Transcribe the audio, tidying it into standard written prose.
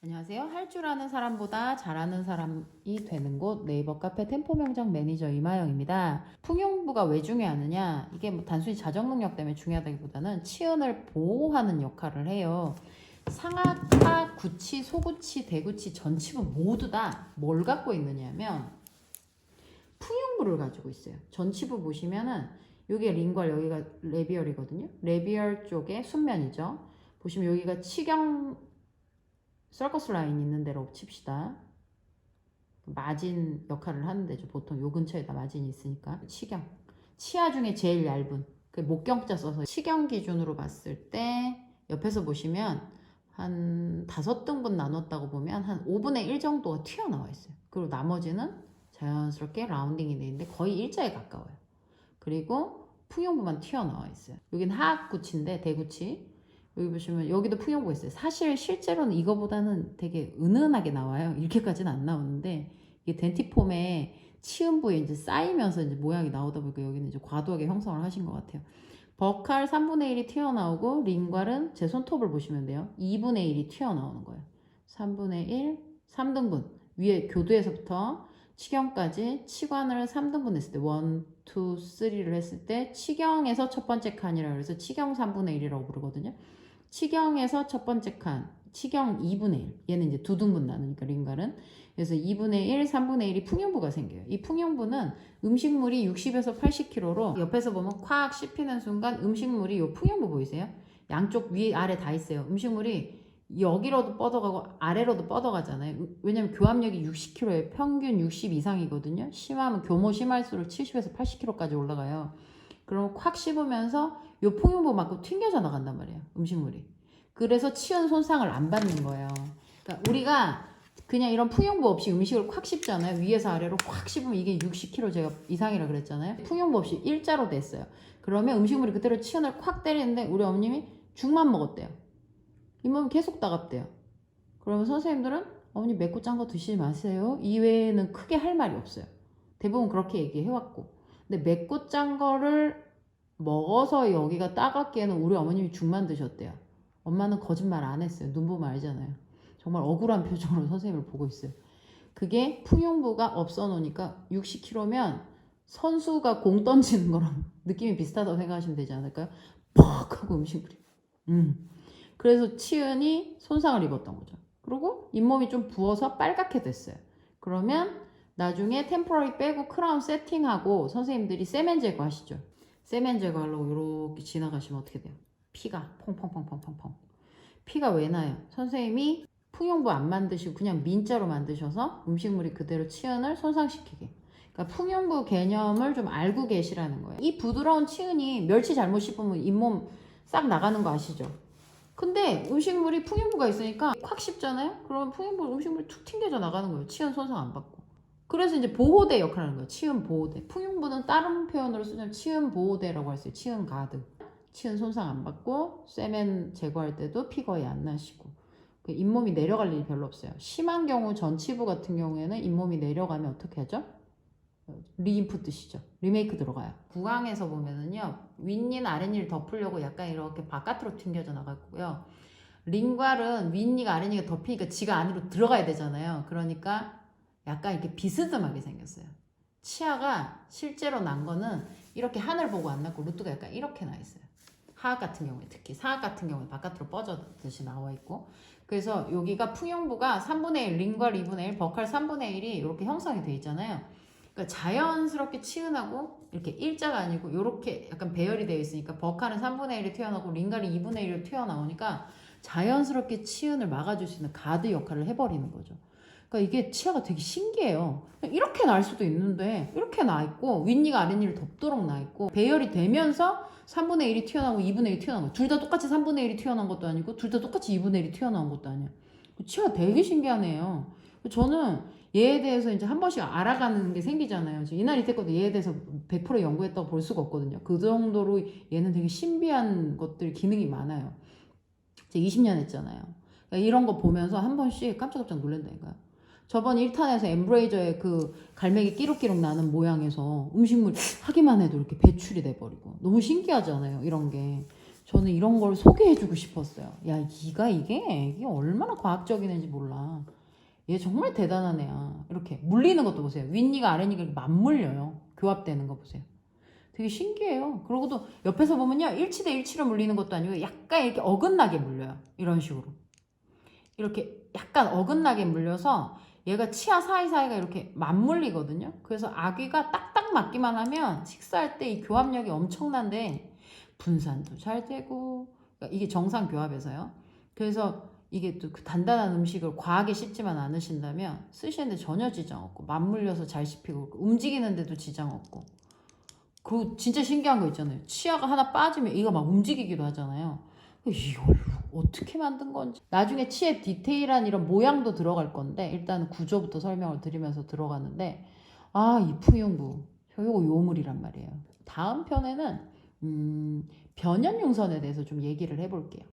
안녕하세요. 할 줄 아는 사람보다 잘하는 사람이 되는 곳 네이버 카페 템포 명장 매니저 이마영입니다. 풍용부가 왜 중요하느냐? 이게 뭐 단순히 자정 능력 때문에 중요하다기보다는 치은을 보호하는 역할을 해요. 상하, 하, 구치, 소구치, 대구치, 전치부 모두 다 뭘 갖고 있느냐면 풍용부를 가지고 있어요. 전치부 보시면은 여기가 링괄, 여기가 레비얼이거든요. 레비얼 쪽에 순면이죠. 보시면 여기가 치경 서커스 라인 있는 대로 칩시다. 마진 역할을 하는 데죠. 보통 요 근처에다 마진이 있으니까. 치경. 치아 중에 제일 얇은. 그 목경자 써서 치경 기준으로 봤을 때 옆에서 보시면 한 5등분 나눴다고 보면 한 5분의 1 정도가 튀어나와 있어요. 그리고 나머지는 자연스럽게 라운딩이 돼 있는데 거의 일자에 가까워요. 그리고 풍용부만 튀어나와 있어요. 여긴 하악구치인데 대구치. 여기 보시면 여기도 풍용부 있어요. 사실 실제로는 이거보다는 되게 은은하게 나와요. 이렇게까지는 안 나오는데 이게 덴티폼에 치음부에 이제 쌓이면서 이제 모양이 나오다 보니까 여기는 이제 과도하게 형성을 하신 것 같아요. 버칼 3분의 1이 튀어나오고 링괄은 제 손톱을 보시면 돼요. 2분의 1이 튀어나오는 거예요. 3분의 1, 3등분 위에 교두에서부터 치경까지 치관을 3등분 했을 때 1, 2, 3를 했을 때 치경에서 첫 번째 칸이라고 해서 치경 3분의 1이라고 부르거든요. 치경에서 첫 번째 칸, 치경 2분의 1. 얘는 이제 2등분 나누니까 링갈은. 그래서 2분의 1, 3분의 1이 풍용부가 생겨요. 이 풍용부는 음식물이 60에서 80kg로 옆에서 보면 콱 씹히는 순간 음식물이 요 풍용부 보이세요? 양쪽 위, 아래 다 있어요. 음식물이 여기로도 뻗어가고 아래로도 뻗어가잖아요. 왜냐면 교합력이 60kg에 평균 60 이상이거든요. 심하면 교모 심할수록 70에서 80kg까지 올라가요. 그럼 콱 씹으면서 요 풍용부 맞고 튕겨져 나간단 말이에요. 음식물이. 그래서 치은 손상을 안 받는 거예요. 그러니까 우리가 그냥 이런 풍용부 없이 음식을 콱 씹잖아요. 위에서 아래로 콱 씹으면 이게 60kg 제가 이상이라 그랬잖아요. 풍용부 없이 일자로 됐어요. 그러면 음식물이 그대로 치은을 콱 때리는데 우리 어머님이 죽만 먹었대요. 잇몸이 계속 따갑대요. 그러면 선생님들은 어머니 맵고 짠 거 드시지 마세요. 이외에는 크게 할 말이 없어요. 대부분 그렇게 얘기해왔고. 근데 맵고 짠 거를 먹어서 여기가 따갑기에는 우리 어머님이 죽만 드셨대요. 엄마는 거짓말 안 했어요. 눈 보면 알잖아요. 정말 억울한 표정으로 선생님을 보고 있어요. 그게 풍용부가 없어 놓으니까 60kg면 선수가 공 던지는 거랑 느낌이 비슷하다고 생각하시면 되지 않을까요? 퍽 하고 음식물이. 그래서 치은이 손상을 입었던 거죠. 그리고 잇몸이 좀 부어서 빨갛게 됐어요. 그러면 나중에 템포러리 빼고 크라운 세팅하고 선생님들이 세면 제거하시죠. 세면 제거하려고 이렇게 지나가시면 어떻게 돼요? 피가 펑펑펑펑펑펑. 피가 왜 나요? 선생님이 풍용부 안 만드시고 그냥 민자로 만드셔서 음식물이 그대로 치은을 손상시키게. 그러니까 풍용부 개념을 좀 알고 계시라는 거예요. 이 부드러운 치은이 멸치 잘못 씹으면 잇몸 싹 나가는 거 아시죠? 근데 음식물이 풍용부가 있으니까 콱 씹잖아요? 그러면 풍용부 음식물이 툭 튕겨져 나가는 거예요. 치은 손상 안 받고. 그래서 이제 보호대 역할을 하는 거예요. 치은 보호대. 풍용부는 다른 표현으로 쓰자면 치은 보호대라고 할 수 있어요. 치은 가드. 치은 손상 안 받고 세면 제거할 때도 피 거의 안 나시고 잇몸이 내려갈 일이 별로 없어요. 심한 경우 전치부 같은 경우에는 잇몸이 내려가면 어떻게 하죠? 리인풋드시죠. 리메이크 들어가요. 구강에서 보면은요, 윗니는 아랫니를 덮으려고 약간 이렇게 바깥으로 튕겨져 나갔고요. 링괄은 윗니가 아랫니가 덮이니까 지가 안으로 들어가야 되잖아요. 그러니까 약간 이렇게 비스듬하게 생겼어요. 치아가 실제로 난 거는 이렇게 하늘 보고 안 났고 루트가 약간 이렇게 나 있어요. 하악 같은 경우에 특히 사악 같은 경우에 바깥으로 뻗어듯이 나와 있고 그래서 여기가 풍용부가 3분의 1, 링괄 2분의 1, 버칼 3분의 1이 이렇게 형성이 돼 있잖아요. 그러니까 자연스럽게 치은하고 이렇게 일자가 아니고 이렇게 약간 배열이 되어 있으니까 버칼은 3분의 1이 튀어나오고 링갈이 2분의 1이 튀어나오니까 자연스럽게 치은을 막아줄 수 있는 가드 역할을 해버리는 거죠. 그러니까 이게 치아가 되게 신기해요. 이렇게 날 수도 있는데 이렇게 나 있고 윗니가 아랫니를 덮도록 나 있고 배열이 되면서 3분의 1이 튀어나오고 2분의 1이 튀어나오고 둘 다 똑같이 3분의 1이 튀어나온 것도 아니고 둘 다 똑같이 2분의 1이 튀어나온 것도 아니에요. 치아가 되게 신기하네요. 저는 얘에 대해서 이제 한 번씩 알아가는 게 생기잖아요. 이날 이때껏 얘에 대해서 100% 연구했다고 볼 수가 없거든요. 그 정도로 얘는 되게 신비한 것들, 기능이 많아요. 제가 20년 했잖아요. 그러니까 이런 거 보면서 한 번씩 깜짝깜짝 놀란다니까요. 저번 1탄에서 엠브레이저의 그 갈매기 끼룩끼룩 나는 모양에서 음식물 하기만 해도 이렇게 배출이 돼버리고 너무 신기하잖아요. 이런 게. 저는 이런 걸 소개해주고 싶었어요. 야, 이게 얼마나 과학적인 애인지 몰라. 얘 정말 대단한 애야. 이렇게 물리는 것도 보세요. 윗니가 아랫니가 이렇게 맞물려요. 교합되는 거 보세요. 되게 신기해요. 그러고도 옆에서 보면요, 일치대 일치로 물리는 것도 아니고 약간 이렇게 어긋나게 물려요. 이런 식으로. 이렇게 약간 어긋나게 물려서 얘가 치아 사이사이가 이렇게 맞물리거든요. 그래서 아귀가 딱딱 맞기만 하면 식사할 때 이 교합력이 엄청난데 분산도 잘 되고, 그러니까 이게 정상 교합에서요. 그래서 이게 또 그 단단한 음식을 과하게 씹지만 않으신다면 쓰시는데 전혀 지장 없고, 맞물려서 잘 씹히고 움직이는데도 지장 없고. 그 진짜 신기한 거 있잖아요. 치아가 하나 빠지면 이거 막 움직이기도 하잖아요. 이걸 어떻게 만든 건지. 나중에 치의 디테일한 이런 모양도 들어갈 건데 일단 구조부터 설명을 드리면서 들어가는데, 이 풍용부 요거 요물이란 말이에요. 다음 편에는 변연융선에 대해서 좀 얘기를 해볼게요.